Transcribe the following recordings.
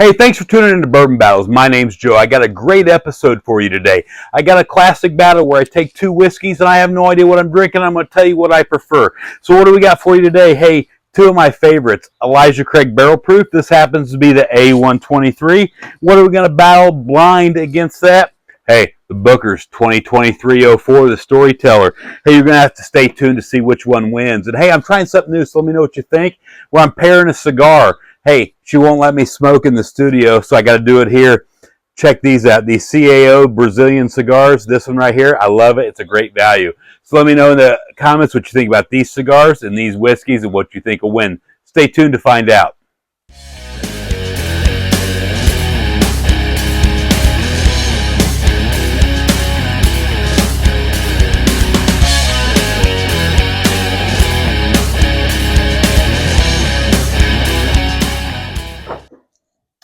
Hey, thanks for tuning in to Bourbon Battles. My name's Joe. I got a great episode for you today. I got a classic battle where I take two whiskeys and I have no idea what I'm drinking. I'm going to tell you what I prefer. So what do we got for you today? Hey, two of my favorites. Elijah Craig Barrel Proof. This happens to be the A123. What are we going to battle blind against that? Hey, the Booker's 2023-04, the Storyteller. Hey, you're going to have to stay tuned to see which one wins. And hey, I'm trying something new, so let me know what you think. Where I'm pairing a cigar. Hey, she won't let me smoke in the studio, so I got to do it here. Check these out. These CAO Brazilian cigars. This one right here, I love it. It's a great value. So let me know in the comments what you think about these cigars and these whiskeys and what you think will win. Stay tuned to find out.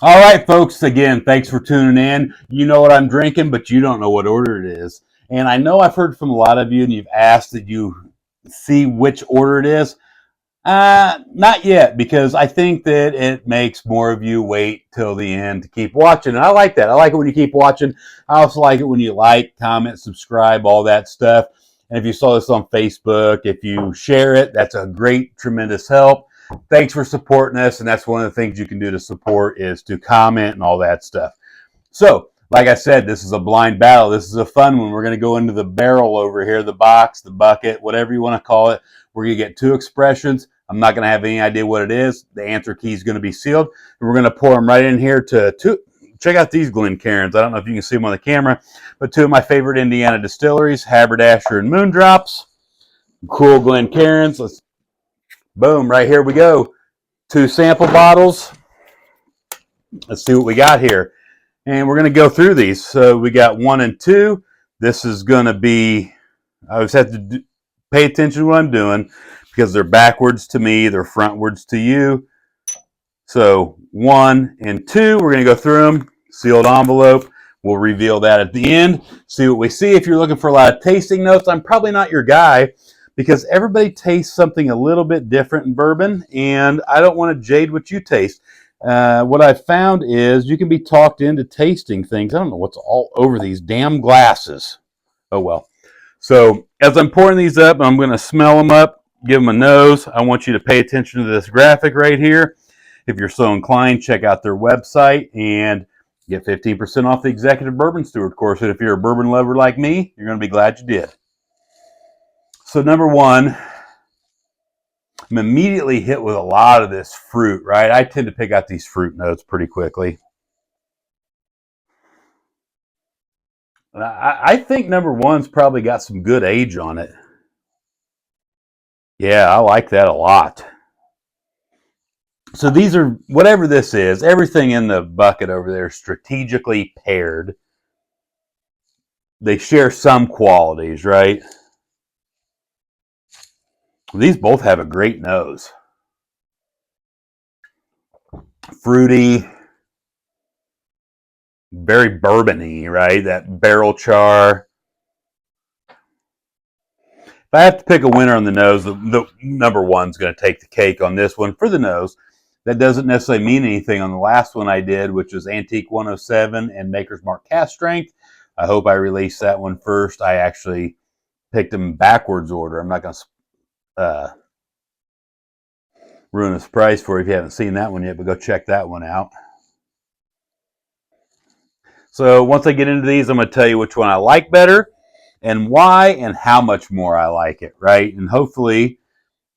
All right, folks, again, thanks for tuning in. You know what I'm drinking, but you don't know what order it is. And I know I've heard from a lot of you, and you've asked that you see which order it is. Not yet, because I think that it makes more of you wait till the end to keep watching. And I like that. I like it when you keep watching. I also like it when you like, comment, subscribe, all that stuff. And if you saw this on Facebook, if you share it, that's a great, tremendous help. Thanks for supporting us, and that's one of the things you can do to support is to comment and all that stuff. So, like I said, this is a blind battle. This is a fun one. We're going to go into the barrel over here, the box, the bucket, whatever you want to call it. We're going to get two expressions. I'm not going to have any idea what it is. The answer key is going to be sealed. And we're going to pour them right in here to two. Check out these Glencairns. I don't know if you can see them on the camera, but two of my favorite Indiana distilleries, Haberdasher and Moondrops. Cool Glencairns. Let's boom, right here we go. Two sample bottles. Let's see what we got here. And we're going to go through these. So we got 1 and 2. This is going to be, I always have to pay attention to what I'm doing because they're backwards to me, they're frontwards to you. So 1 and 2, we're going to go through them. Sealed envelope. We'll reveal that at the end. See what we see. If you're looking for a lot of tasting notes, I'm probably not your guy, because everybody tastes something a little bit different in bourbon, and I don't want to jade what you taste. What I've found is you can be talked into tasting things. I don't know what's all over these damn glasses. Oh, well. So as I'm pouring these up, I'm going to smell them up, give them a nose. I want you to pay attention to this graphic right here. If you're so inclined, check out their website and get 15% off the Executive Bourbon Steward course. And if you're a bourbon lover like me, you're going to be glad you did. So number 1, I'm immediately hit with a lot of this fruit, right? I tend to pick out these fruit notes pretty quickly. I think number 1's probably got some good age on it. Yeah, I like that a lot. So these are, whatever this is, everything in the bucket over there is strategically paired. They share some qualities, right? These both have a great nose. Fruity, very bourbon-y, right? That barrel char. If I have to pick a winner on the nose, the number 1's going to take the cake on this one for the nose. That doesn't necessarily mean anything on the last one I did, which was Antique 107 and Maker's Mark Cask Strength. I hope I released that one first. I actually picked them backwards order. I'm not going to ruin a surprise for you if you haven't seen that one yet, but go check that one out. So once I get into these, I'm going to tell you which one I like better and why and how much more I like it, right? And hopefully,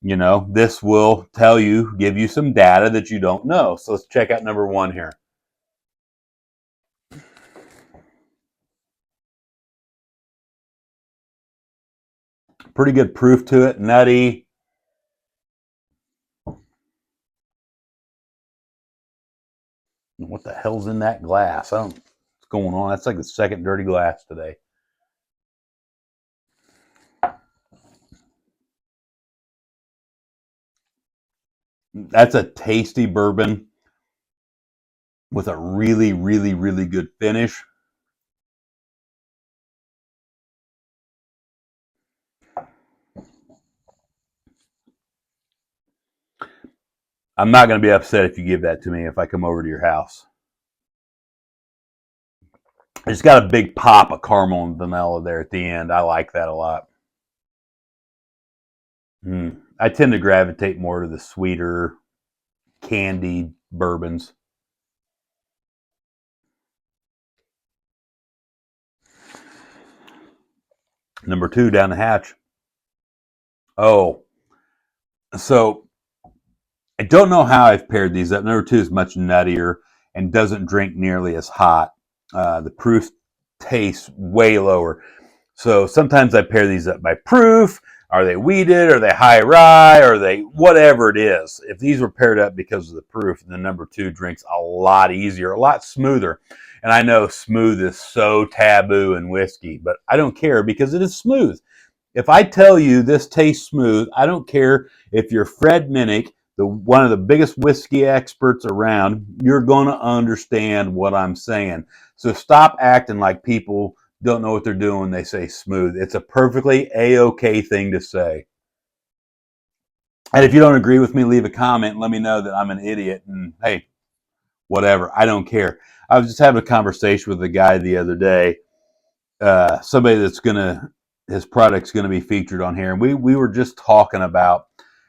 you know, this will tell you, give you some data that you don't know. So let's check out number 1 here. Pretty good proof to it, nutty. What the hell's in that glass? I don't know what's going on. That's like the second dirty glass today. That's a tasty bourbon with a really, really, really good finish. I'm not going to be upset if you give that to me if I come over to your house. It's got a big pop of caramel and vanilla there at the end. I like that a lot. I tend to gravitate more to the sweeter, candied bourbons. Number 2 down the hatch. Oh, so I don't know how I've paired these up. Number 2 is much nuttier and doesn't drink nearly as hot. The proof tastes way lower. So sometimes I pair these up by proof. Are they wheated? Are they high rye? Are they whatever it is? If these were paired up because of the proof, then number 2 drinks a lot easier, a lot smoother. And I know smooth is so taboo in whiskey, but I don't care because it is smooth. If I tell you this tastes smooth, I don't care if you're Fred Minnick, one of the biggest whiskey experts around, you're going to understand what I'm saying. So stop acting like people don't know what they're doing when they say smooth. It's a perfectly A-OK thing to say. And if you don't agree with me, leave a comment and let me know that I'm an idiot. And hey, whatever. I don't care. I was just having a conversation with a guy the other day, somebody that's his product's gonna be featured on here, and we were just talking about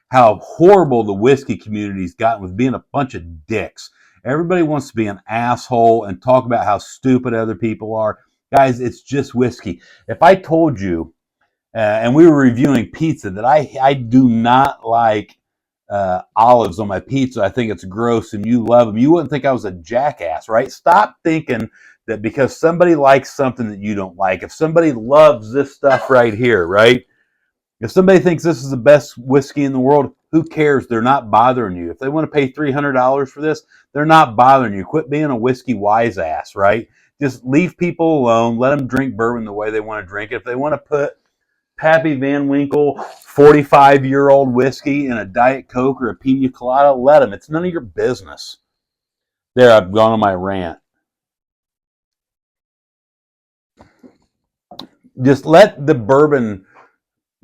how horrible the whiskey community's gotten with being a bunch of dicks. Everybody wants to be an asshole and talk about how stupid other people are. Guys, it's just whiskey. If I told you, and we were reviewing pizza, that I do not like olives on my pizza. I think it's gross, and you love them. You wouldn't think I was a jackass, right? Stop thinking that because somebody likes something that you don't like. If somebody loves this stuff right here, right? If somebody thinks this is the best whiskey in the world, who cares? They're not bothering you. If they want to pay $300 for this, they're not bothering you. Quit being a whiskey wise ass, right? Just leave people alone. Let them drink bourbon the way they want to drink it. If they want to put Pappy Van Winkle 45-year-old whiskey in a Diet Coke or a Pina Colada, let them. It's none of your business. There, I've gone on my rant. Just let the bourbon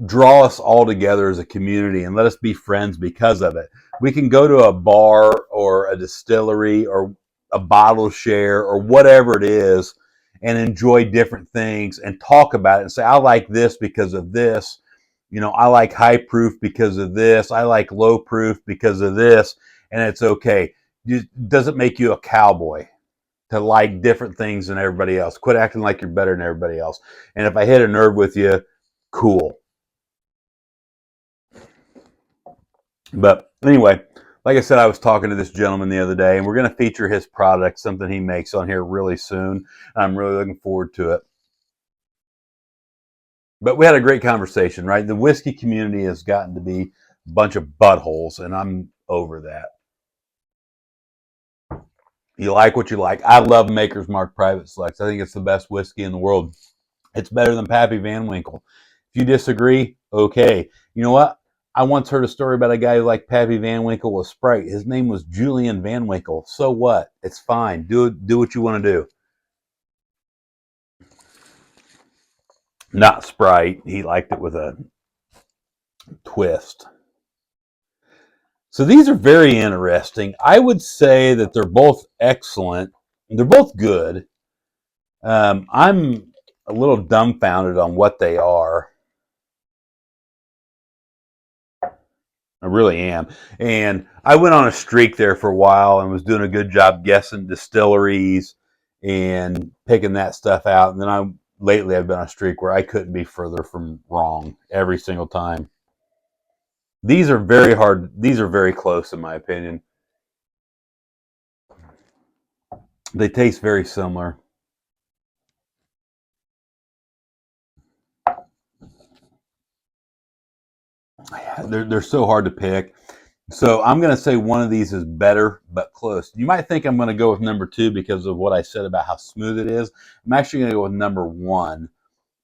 draw us all together as a community and let us be friends because of it. We can go to a bar or a distillery or a bottle share or whatever it is and enjoy different things and talk about it and say, I like this because of this. You know, I like high proof because of this. I like low proof because of this. And it's okay. It doesn't make you a cowboy to like different things than everybody else. Quit acting like you're better than everybody else. And if I hit a nerve with you, cool. But anyway, like I said, I was talking to this gentleman the other day, and we're going to feature his product, something he makes on here really soon. I'm really looking forward to it. But we had a great conversation, right? The whiskey community has gotten to be a bunch of buttholes, and I'm over that. You like what you like. I love Maker's Mark Private Selects. I think it's the best whiskey in the world. It's better than Pappy Van Winkle. If you disagree, okay. You know what? I once heard a story about a guy who liked Pappy Van Winkle with Sprite. His name was Julian Van Winkle. So what? It's fine. Do what you want to do. Not Sprite. He liked it with a twist. So these are very interesting. I would say that they're both excellent. They're both good. I'm a little dumbfounded on what they are. I really am. And I went on a streak there for a while and was doing a good job guessing distilleries and picking that stuff out. And then lately I've been on a streak where I couldn't be further from wrong every single time. These are very hard. These are very close in my opinion. They taste very similar. They're so hard to pick. So I'm going to say one of these is better, but close. You might think I'm going to go with number 2 because of what I said about how smooth it is. I'm actually going to go with number 1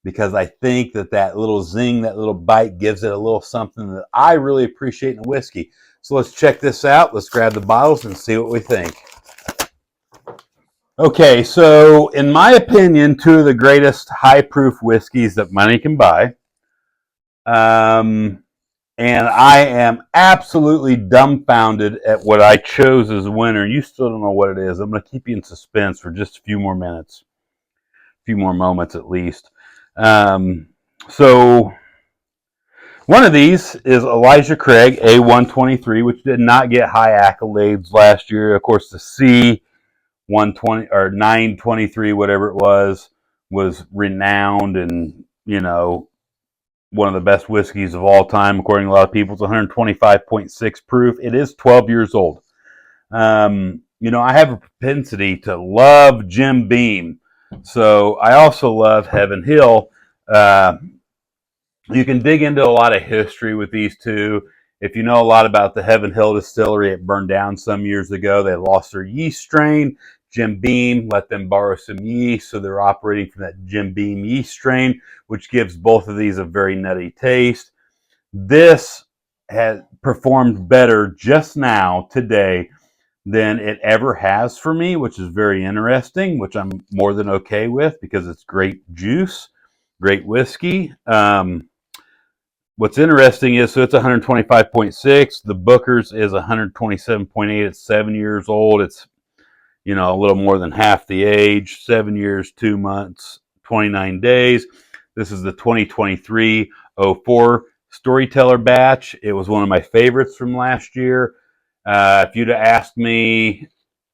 because I think that little zing, that little bite gives it a little something that I really appreciate in whiskey. So let's check this out. Let's grab the bottles and see what we think. Okay, so in my opinion, 2 of the greatest high proof whiskeys that money can buy. And I am absolutely dumbfounded at what I chose as a winner. You still don't know what it is. I'm going to keep you in suspense for just a few more minutes. few more moments at least. So one of these is Elijah Craig A123, which did not get high accolades last year. Of course, the C120 or 923, whatever it was renowned and, one of the best whiskeys of all time, according to a lot of people. It's 125.6 proof. It is 12 years old. I have a propensity to love Jim Beam. So I also love Heaven Hill. You can dig into a lot of history with these two. If you know a lot about the Heaven Hill distillery, it burned down some years ago. They lost their yeast strain. Jim Beam let them borrow some yeast, so they're operating from that Jim Beam yeast strain, which gives both of these a very nutty taste. This has performed better just now, today, than it ever has for me, which is very interesting, which I'm more than okay with because it's great juice, great whiskey. What's interesting is, so it's 125.6. The Booker's is 127.8. It's 7 years old. It's, a little more than half the age. 7 years, 2 months, 29 days. This is the 2023-04 Storyteller batch. It was one of my favorites from last year. If you'd have asked me,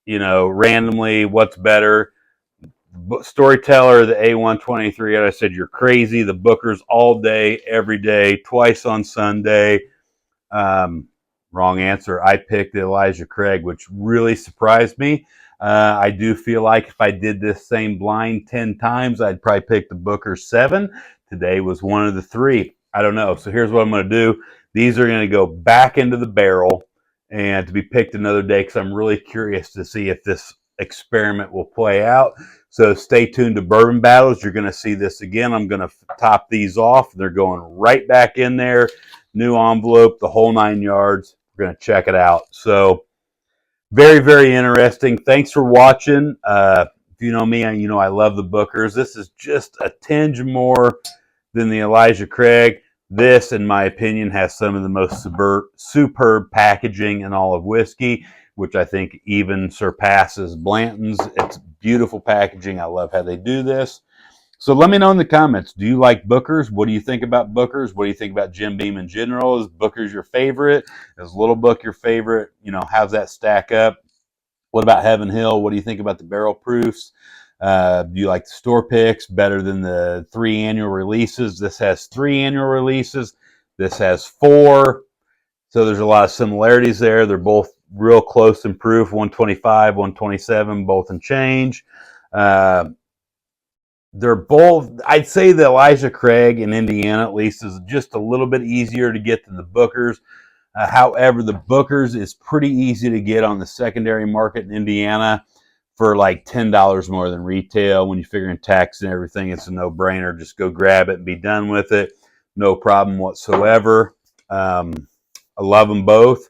randomly, what's better, Storyteller, the A123, and I said, you're crazy. The Booker's all day, every day, twice on Sunday. Wrong answer. I picked the Elijah Craig, which really surprised me. I do feel like if I did this same blind 10 times, I'd probably pick the Booker 7. Today was one of the 3. I don't know. So here's what I'm going to do. These are going to go back into the barrel and to be picked another day because I'm really curious to see if this experiment will play out. So stay tuned to Bourbon Battles. You're going to see this again. I'm going to top these off. They're going right back in there. New envelope, the whole 9 yards. We're going to check it out. So very, very interesting. Thanks for watching. If you know me, you know I love the Bookers. This is just a tinge more than the Elijah Craig. This, in my opinion, has some of the most superb packaging in all of whiskey, which I think even surpasses Blanton's. It's beautiful packaging. I love how they do this. So let me know in the comments. Do you like Booker's? What do you think about Booker's? What do you think about Jim Beam in general? Is Booker's your favorite? Is Little Book your favorite? How's that stack up? What about Heaven Hill? What do you think about the barrel proofs? Do you like the store picks better than the 3 annual releases? This has 3 annual releases. This has 4. So there's a lot of similarities there. They're both real close in proof, 125, 127, both in change. They're both, I'd say the Elijah Craig in Indiana, at least, is just a little bit easier to get than the Booker's. However, the Booker's is pretty easy to get on the secondary market in Indiana for like $10 more than retail. When you figure in tax and everything, it's a no-brainer. Just go grab it and be done with it. No problem whatsoever. I love them both.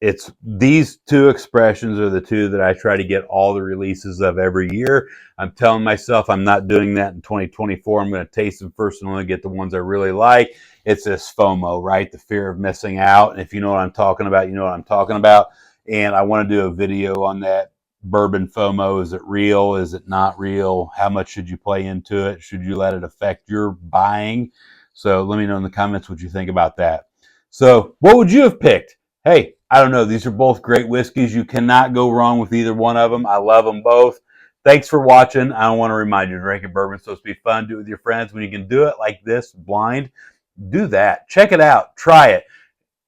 It's these 2 expressions are the 2 that I try to get all the releases of every year. I'm telling myself I'm not doing that in 2024. I'm going to taste them first and only get the ones I really like. It's this FOMO, right? The fear of missing out. And if you know what I'm talking about, you know what I'm talking about. And I want to do a video on that bourbon FOMO. Is it real? Is it not real? How much should you play into it? Should you let it affect your buying? So let me know in the comments what you think about that. So what would you have picked? Hey, I don't know. These are both great whiskeys. You cannot go wrong with either one of them. I love them both. Thanks for watching. I want to remind you, drinking bourbon is supposed to be fun. Do it with your friends. When you can do it like this, blind, do that. Check it out. Try it.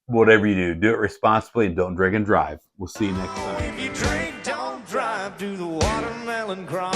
Whatever you do it responsibly and don't drink and drive. We'll see you next time. If you drink, don't drive, do the watermelon crawl.